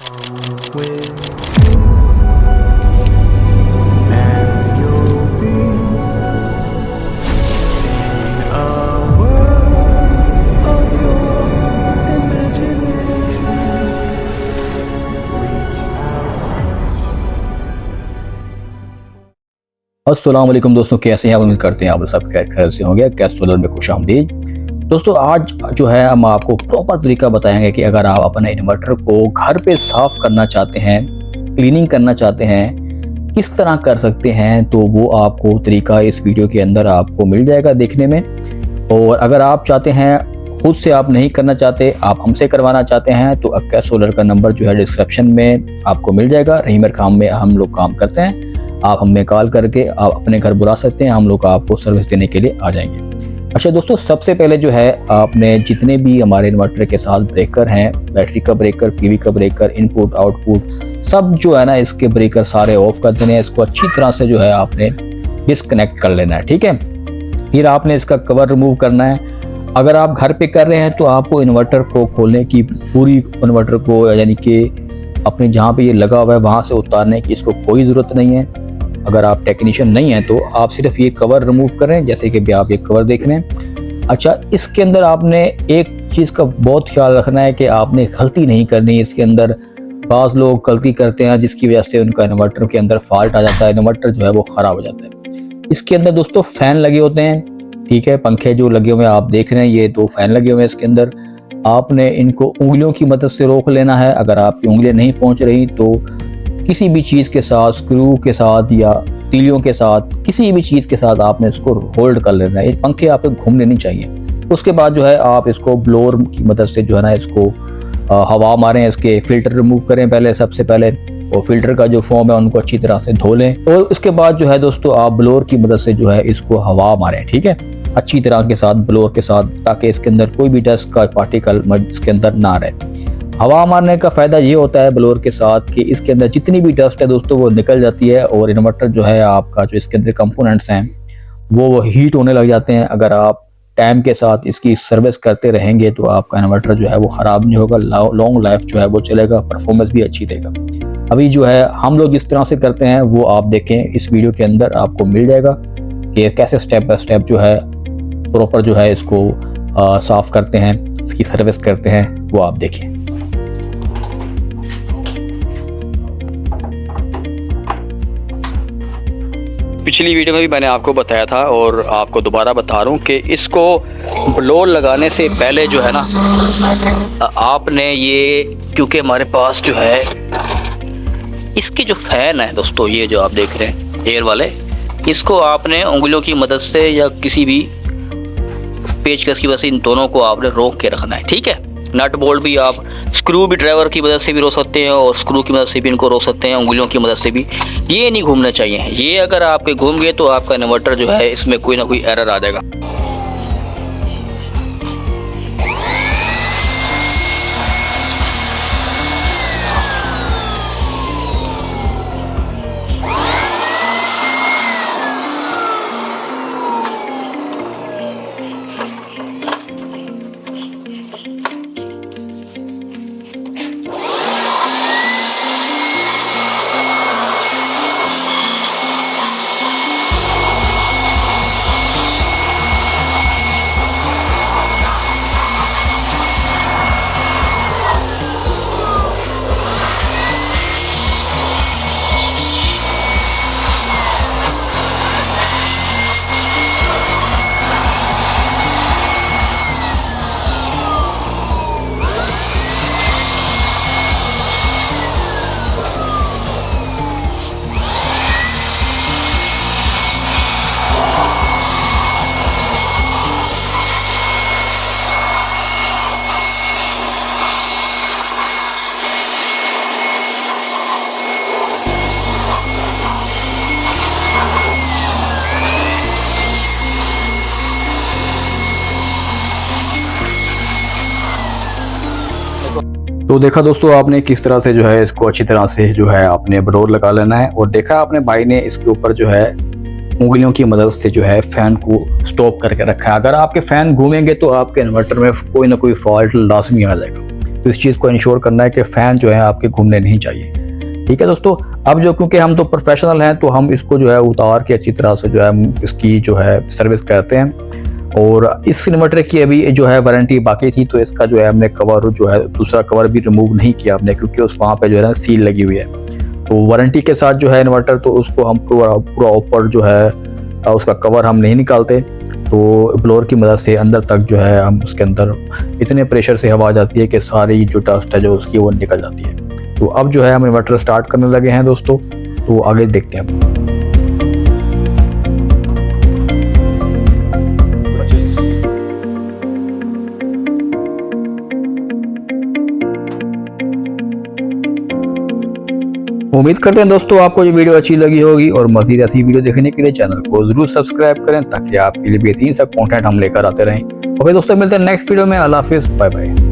with and you'll be in a world of your imagination. Reach out. अस्सलाम वालेकुम दोस्तों, कैसे हैं आप? उम्मीद करते हैं आप सब खैर से होंगे। कैश सोलर में खुशामदीद। दोस्तों, आज जो है हम आपको प्रॉपर तरीका बताएंगे कि अगर आप अपने इन्वर्टर को घर पे साफ़ करना चाहते हैं, क्लीनिंग करना चाहते हैं, किस तरह कर सकते हैं, तो वो आपको तरीका इस वीडियो के अंदर आपको मिल जाएगा देखने में। और अगर आप चाहते हैं, खुद से आप नहीं करना चाहते, आप हमसे करवाना चाहते हैं, तो कैश सोलर का नंबर जो है डिस्क्रिप्शन में आपको मिल जाएगा। रहीमर काम में हम लोग काम करते हैं। आप हमें कॉल करके आप अपने घर बुला सकते हैं, हम लोग आपको सर्विस देने के लिए आ जाएंगे। अच्छा दोस्तों, सबसे पहले जो है आपने जितने भी हमारे इन्वर्टर के साथ ब्रेकर हैं, बैटरी का ब्रेकर, पीवी का ब्रेकर, इनपुट आउटपुट सब जो है ना, इसके ब्रेकर सारे ऑफ कर देने हैं। इसको अच्छी तरह से जो है आपने डिस्कनेक्ट कर लेना है, ठीक है। फिर आपने इसका कवर रिमूव करना है। अगर आप घर पे कर रहे हैं तो आपको इन्वर्टर को खोलने की, पूरी इन्वर्टर को यानी कि अपने जहाँ पे ये लगा हुआ है वहाँ से उतारने की इसको कोई ज़रूरत नहीं है। अगर आप टेक्नीशियन नहीं हैं तो आप सिर्फ ये कवर रिमूव करें, जैसे कि भी आप ये कवर देख रहे हैं। अच्छा, इसके अंदर आपने एक चीज़ का बहुत ख्याल रखना है कि आपने गलती नहीं करनी। इसके अंदर बाज़ लोग गलती करते हैं जिसकी वजह से उनका इन्वर्टर के अंदर फॉल्ट आ जाता है, इन्वर्टर जो है वो ख़राब हो जाता है। इसके अंदर दोस्तों फ़ैन लगे होते हैं, ठीक है, पंखे जो लगे हुए हैं आप देख रहे हैं, ये 2 फ़ैन लगे हुए हैं इसके अंदर। आपने इनको उंगलियों की मदद से रोक लेना है। अगर आपकी उंगलियां नहीं पहुंच रही तो किसी भी चीज़ के साथ, स्क्रू के साथ या तीलियों के साथ, किसी भी चीज़ के साथ आपने इसको होल्ड कर लेना है। ये पंखे आपको घूमने नहीं चाहिए। उसके बाद जो है आप इसको ब्लोअर की मदद से जो है ना, इसको हवा मारें, इसके फ़िल्टर रिमूव करें पहले, सबसे पहले। और फिल्टर का जो फोम है उनको अच्छी तरह से धो लें। और उसके बाद जो है दोस्तों आप ब्लोअर की मदद से जो है इसको हवा मारें, ठीक है, अच्छी तरह के साथ, ब्लोअर के साथ, ताकि इसके अंदर कोई भी डस्ट का पार्टिकल इसके अंदर ना रहे। हवा मारने का फ़ायदा ये होता है ब्लोअर के साथ कि इसके अंदर जितनी भी डस्ट है दोस्तों वो निकल जाती है, और इन्वर्टर जो है आपका, जो इसके अंदर कंपोनेंट्स हैं वो हीट होने लग जाते हैं। अगर आप टाइम के साथ इसकी सर्विस करते रहेंगे तो आपका इन्वर्टर जो है वो ख़राब नहीं होगा, लॉन्ग लाइफ जो है वो चलेगा, परफॉर्मेंस भी अच्छी देगा। अभी जो है हम लोग जिस तरह से करते हैं वो आप देखें, इस वीडियो के अंदर आपको मिल जाएगा कि कैसे स्टेप बाय स्टेप जो है प्रॉपर जो है इसको साफ़ करते हैं, इसकी सर्विस करते हैं, वो आप देखें। पिछली वीडियो में भी मैंने आपको बताया था और आपको दोबारा बता रहा हूँ कि इसको ब्लोअर लगाने से पहले जो है ना, आपने ये, क्योंकि हमारे पास जो है इसके जो फ़ैन है दोस्तों, ये जो आप देख रहे हैं एयर वाले, इसको आपने उंगलियों की मदद से या किसी भी पेचकस की वजह से इन दोनों को आपने रोक के रखना है, ठीक है। नट बोल्ट भी आप, स्क्रू भी ड्राइवर की मदद से भी रोक सकते हैं और स्क्रू की मदद से भी इनको रोक सकते हैं, उंगलियों की मदद से भी। ये नहीं घूमना चाहिए। ये अगर आपके घूम गए तो आपका इन्वर्टर जो है इसमें कोई ना कोई एरर आ जाएगा। तो देखा दोस्तों आपने किस तरह से जो है इसको अच्छी तरह से जो है आपने ब्लोअर लगा लेना है। और देखा आपने भाई ने इसके ऊपर जो है उंगलियों की मदद से जो है फ़ैन को स्टॉप करके रखा है। अगर आपके फ़ैन घूमेंगे तो आपके इन्वर्टर में कोई ना कोई फॉल्ट लाजमी आ जाएगा। तो इस चीज़ को इंश्योर करना है कि फ़ैन जो है आपके घूमने नहीं चाहिए। ठीक है दोस्तों, अब जो क्योंकि हम तो प्रोफेशनल हैं तो हम इसको जो है उतार के अच्छी तरह से जो है इसकी जो है सर्विस करते हैं। और इस इन्वर्टर की अभी जो है वारंटी बाकी थी, तो इसका जो है हमने कवर जो है दूसरा कवर भी रिमूव नहीं किया हमने, क्योंकि उस वहाँ पे जो है ना सील लगी हुई है। तो वारंटी के साथ जो है इन्वर्टर, तो उसको हम पूरा ऊपर जो है उसका कवर हम नहीं निकालते। तो ब्लोअर की मदद से अंदर तक जो है हम उसके अंदर इतने प्रेशर से हवा जाती है कि सारी जो डस्ट है जो उसकी वो निकल जाती है। तो अब जो है हम इन्वर्टर स्टार्ट करने लगे हैं दोस्तों, तो आगे देखते हैं। उम्मीद करते हैं दोस्तों आपको ये वीडियो अच्छी लगी होगी, और मज़ीद ऐसी वीडियो देखने के लिए चैनल को जरूर सब्सक्राइब करें ताकि आपके लिए बेहतरीन सा कंटेंट हम लेकर आते रहें। ओके दोस्तों, मिलते हैं नेक्स्ट वीडियो में। अल्लाह हाफिज़, बाय बाय।